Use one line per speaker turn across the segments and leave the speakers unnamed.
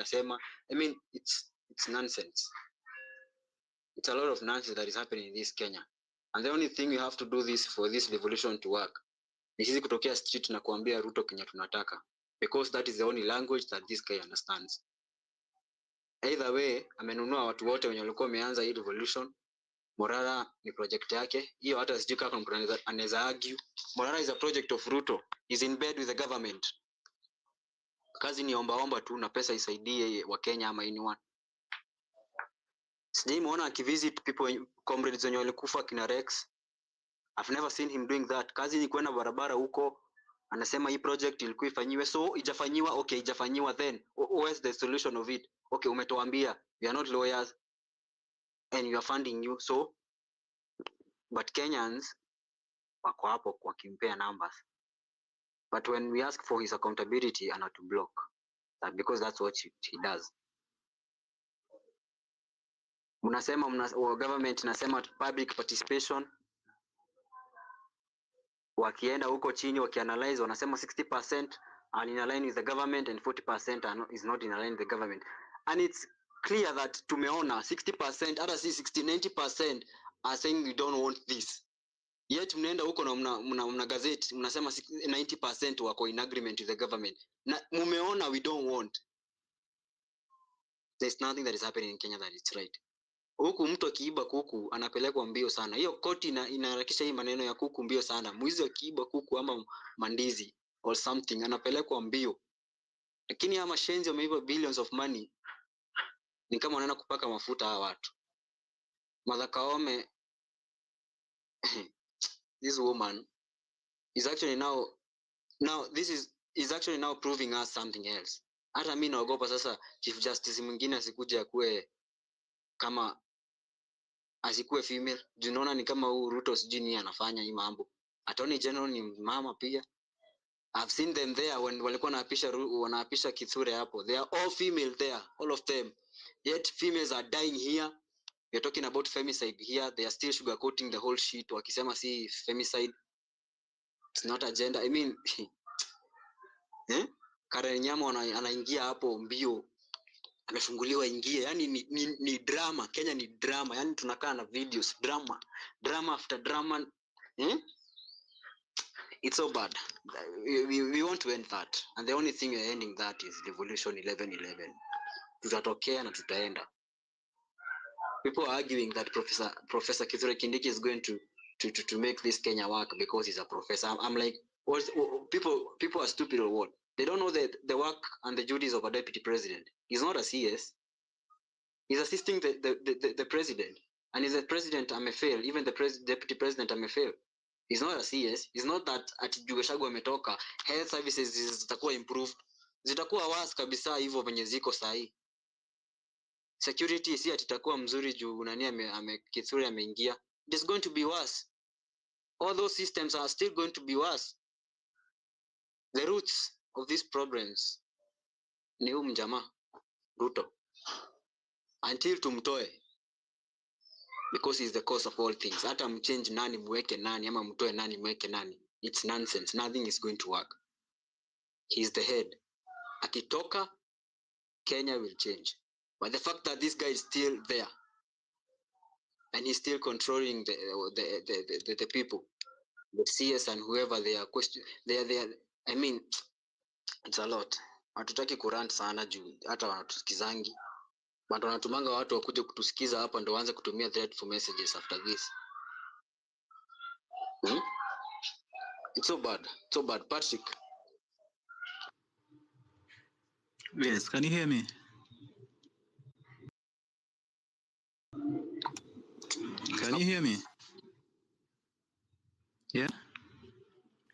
wanasema. I mean, it's nonsense. It's a lot of nonsense that is happening in this Kenya. And the only thing we have to do this for this revolution to work ni sisi kutokea street na kuambia Ruto Kenya tunataka, because that is the only language that this guy understands. Either way, amenunua watu wote wenye walikuwa wameanza hii revolution. Morara ni project yake. Hiyo hata sijui kama mtu anaweza argue. Morara is a project of Ruto. Is in bed with the government. Kazi ni omba tu na pesa isaidie wa Kenya ama anyone. Sijui muona akivisit people, comrades wenye walikufa kina Rex. I've never seen him doing that. Kazi ni kwenda barabara huko, anasema hii project ilikuwa ifanyiwe, so ijafanyiwa. Okay, ijafanyiwa, then where's the solution of it? Okay, umetuambia we are not lawyers and you are funding you, so but Kenyans wako hapo kwa kimpea numbers. But when we ask for his accountability, anatu block. That because that's what he does. Mnasema government nasema public participation. Wakienda huko chini wakianalyze wanasema 60% are in line with the government and 40% is not in line with the government. And it's clear that tumeona 60%, hata si 60-90% are saying we don't want this. Yet mnaenda huko na mna gazette mnasema 90% wako in agreement with the government. Na mumeona we don't want. There's nothing that is happening in Kenya that is right. Huku mtu akiiba kuku anapelekwa mbio sana. Hiyo koti inaharakisha hii maneno ya kuku mbio sana. Mwizi akiiba kuku ama mandizi or something anapelekwa mbio. Lakini ama shenzi wameiba billions of money. Ni kama wanaenda kupaka mafuta hawa watu. Martha Koome this woman is actually now this is actually now proving us something else. Hata mimi naogopa sasa Chief Justice mwingine asikuje akue kama asikuwe female. Tunaona ni kama huu Ruto'S jini anafanya hii mambo. Attorney General ni mama pia. I've seen them there when walikuwa wanaapisha Kithure hapo. They are all female there, all of them. Yet females are dying here. We are talking about femicide here. They are still sugarcoating the whole shit. Wakisema si femicide. It's not a gender. I mean, Karen Nyamo anaingia hapo mbio. Amefunguliwa ingie. Yani ni drama. Kenya ni drama. Yani tunakaa na videos. Drama after drama. It's so bad. We want to end that. And the only thing we're ending that is Revolution 1111. Tutatokea na tutaenda. People are arguing that Professor Kithure Kindiki is going to make this Kenya work because he's a professor. I'm like, people are stupid or what? They don't know the work and the duties of a deputy president. He's not a CS. He's assisting the president. And if the president may fail, even the deputy president may fail. He's not a CS. It's not that at Gachagua ametoka health services zitakuwa improved. Zitakuwa worse kabisa hivyo venye ziko sahi. Security si atitakuwa mzuri juu nani Kithure ameingia. It is going to be worse. All those systems are still going to be worse. The roots of these problems ni huyu mjamaa Ruto. Until tumtoe, because he's the cause of all things. Hata mchange nani mweke nani ama mtoe nani mweke nani, it's nonsense. Nothing is going to work. He's the head. Akitoka, Kenya will change. But the fact that this guy is still there and he's still controlling the people, the CS and whoever they are I mean, it's a lot. Hatutaki kurant sana juu hata wanatusikizangi. But wanatumanga watu wakuje kutusikiza hapa ndo waanze kutumia dreadful messages after this. It's so bad. So bad. Patrick.
Yes, can you hear me? Can you hear me? Yeah?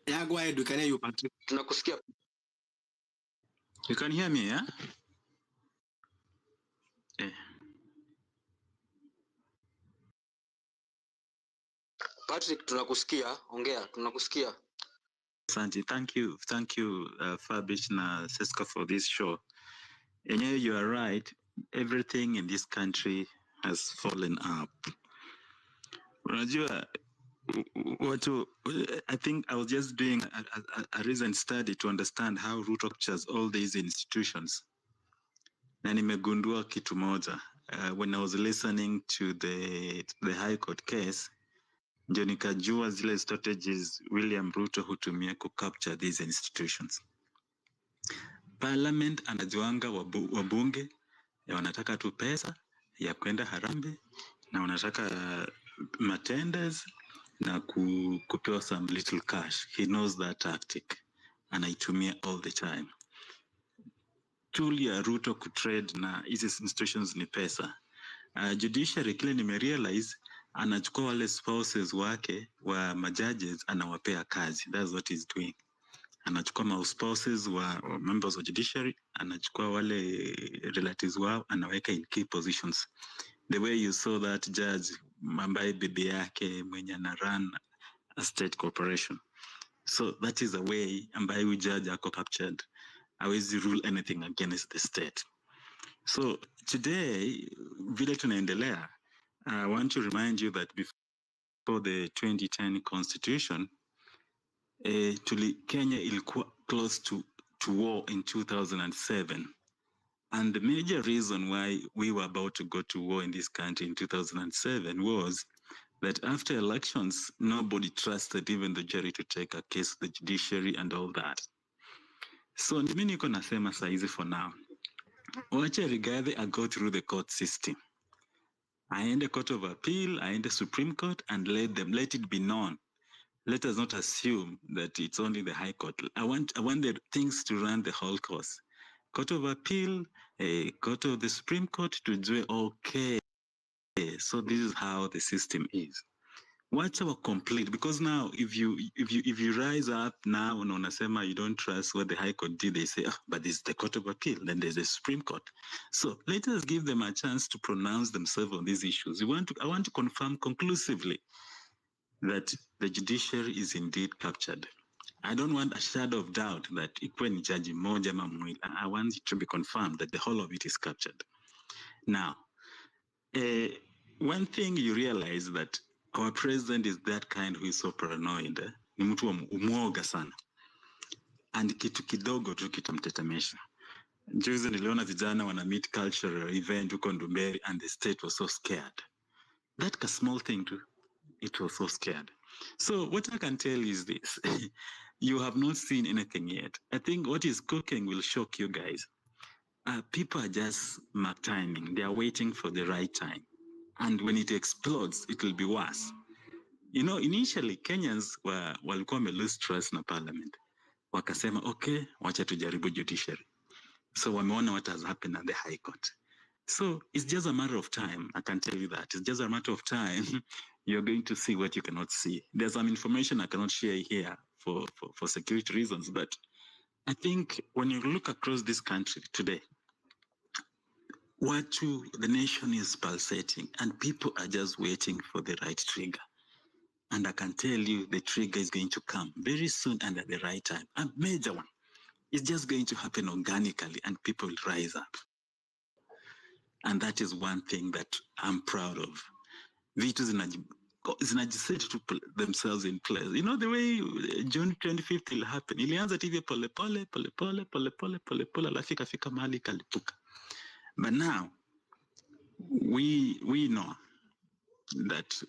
Yeah, go ahead. We can hear you, Patrick.
Tunakusikia.
You can hear me, yeah? Yeah.
Patrick, tunakusikia. Ongea, tunakusikia.
Santi, thank you, Fabish na Seska for this show. And you are right. Everything in this country has fallen up. Unajua, I think I was just doing a recent study to understand how Ruto captures all these institutions. Na nimegundua kitu moja. When I was listening to the High Court case, ndio nikajua zile strategies William Ruto hutumia capture these institutions. Parliament anajuanga wabunge wanataka tu pesa ya kwenda harambe na wanataka matenders na kupewa some little cash. He knows that tactic. Anaitumia all the time. Tool ya Ruto kutrade na hizi institutions ni pesa. Judiciary kile nimerealize anachukua wale spouses wake wa majudges anawapea kazi. That's what he's doing. Anachukua spouses wa members of judiciary, anachukua wale relatives wao anaweka in key positions. The way you saw that judge ambaye bibi yake mwenye ana run a state corporation. So that is a way ambaye huyu judge ako captured. Hawezi rule anything against the state. So today, vile tunaendelea, I want to remind you that before the 2010 constitution, Kenya ilikuwa close to war in 2007. And the major reason why we were about to go to war in this country in 2007 was that after elections, nobody trusted even the jury to take a case, the judiciary and all that. So mimi niko nasema saizi for now. Wacha Rigathi I go through the court system. Aende Court of Appeal, aende Supreme Court, and let it be known. Let us not assume that it's only the High Court. I want the things to run the whole course. Court of Appeal, Court of the Supreme Court to do okay. So this is how the system is. What's our complete? Because now, if you rise up now and unasema you don't trust what the High Court did, they say, but this is the Court of Appeal, then there's the Supreme Court. So let us give them a chance to pronounce themselves on these issues. I want to confirm conclusively that the judiciary is indeed captured. I don't want a shadow of doubt that ikweni jaji moja ama mwili. I want it to be confirmed that the whole of it is captured. Now, one thing you realize that our president is that kind who is so paranoid. Ni mtu mwoga sana. And kitu kidogo tu kitamtetemesha. Juzi niliona vijana wana meet cultural event huko Ndumberi and the state was so scared. That a small thing too. It was so scared. So what I can tell you is this. You have not seen anything yet. I think what is cooking will shock you guys. People are just mark timing. They are waiting for the right time. And when it explodes, it will be worse. You know, initially Kenyans walikuwa lose trust na parliament. Wakasema, okay, wacha tujaribu judiciary. So wameona what has happened at the High Court. So it's just a matter of time. I can tell you that. It's just a matter of time. You're going to see what you cannot see. There's some information I cannot share here for security reasons. But I think when you look across this country today, the nation is pulsating and people are just waiting for the right trigger. And I can tell you the trigger is going to come very soon and at the right time. A major one. It's just going to happen organically and people will rise up. And that is one thing that I'm proud of. Vitu zinajiset to put themselves in place. You know the way June 25th will happen. Ilianza TV pole alafu ikafika mahali kalipuka. But now we know that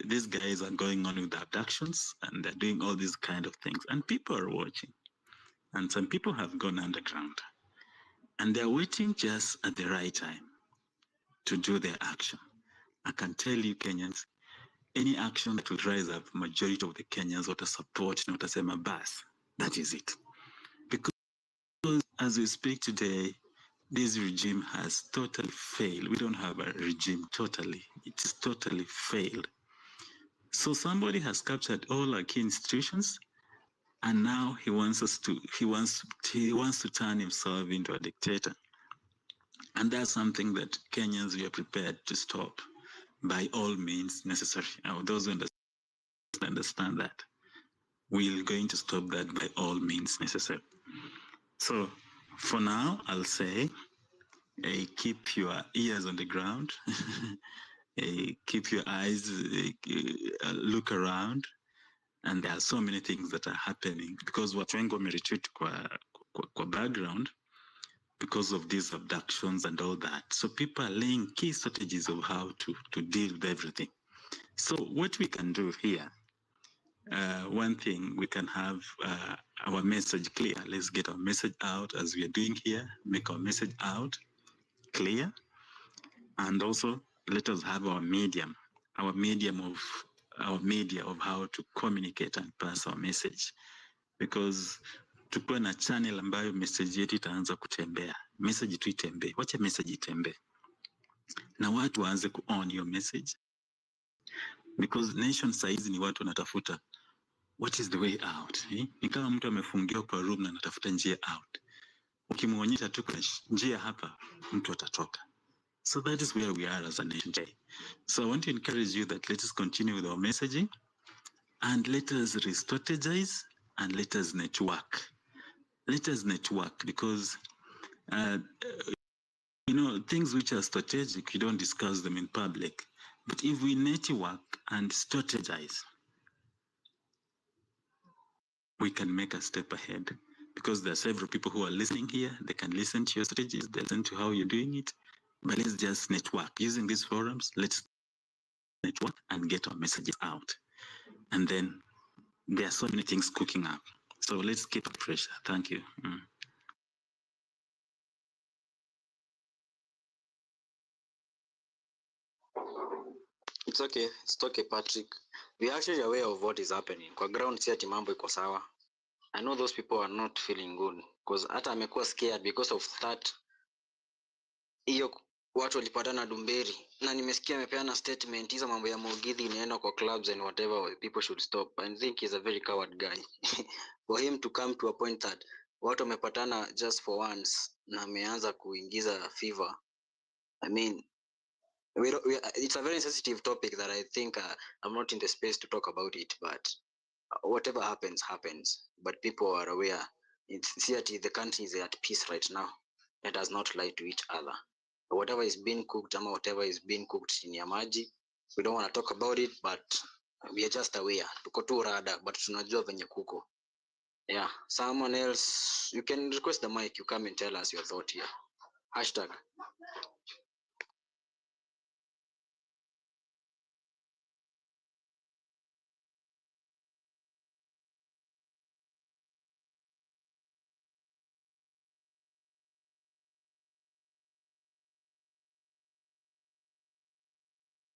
these guys are going on with the abductions and they're doing all these kind of things and people are watching. And some people have gone underground and they're waiting just at the right time to do their action. I can tell you Kenyans, any action that will rise up, majority of the Kenyans ought to support and watasema bas. That is it. Because as we speak today, this regime has totally failed. We don't have a regime totally. It's totally failed. So somebody has captured all our key institutions, and now he wants to turn himself into a dictator. And that's something that Kenyans we are prepared to stop by all means necessary. Those who understand that, we're going to stop that by all means necessary. So for now, I'll say, keep your ears on the ground, keep your eyes, look around, and there are so many things that are happening because watu wengi wameretreat kwa background, because of these abductions and all that. So people are laying key strategies of how to deal with everything. So what we can do here, one thing, we can have our message clear. Let's get our message out as we are doing here, make our message out clear. And also let us have our medium of how to communicate and pass our message, because tukuwe na channel ambayo message yetu itaanza kutembea. Message tu itembee, wacha message itembee na watu waanze ku on your message, because nation size ni watu wanatafuta what is the way out. Ni kama mtu amefungiwa kwa room na anatafuta njia out. Ukimuonyesha tu kuna njia hapa, mtu atatoka. So that is where we are as a nation today. So I want to encourage you that let us continue with our messaging and let us re-strategize and let us network. Let us network, because things which are strategic, we don't discuss them in public. But if we network and strategize, we can make a step ahead, because there are several people who are listening here. They can listen to your strategies, they listen to how you're doing it. But let's just network. Using these forums, let's network and get our messages out. And then there are so many things cooking up. So let's keep up pressure. Thank you.
It's okay, Patrick. We are actually aware of what is happening. Kwa ground si ati mambo iko sawa. I know those people are not feeling good, because hata amekuwa scared because of that. Hiyo watu walipatana Dumberi, na nimesikia amepeana statement hizo mambo ya Mugithi inaenda kwa clubs and whatever, people should stop. I think he's a very coward guy. For him to come to a point that watu wamepatana just for once na ameanza kuingiza fever. I mean, it's a very sensitive topic that I think I'm not in the space to talk about it, but whatever happens, happens. But people are aware. It's the country is at peace right now. Let us not lie to each other. Whatever is being cooked, whatever is being cooked in Yamaji, we don't want to talk about it, but we are just aware. Tuko tu rada, but tunajua venye kuko. Yeah, someone else, you can request the mic, you come and tell us your thought here. Hashtag.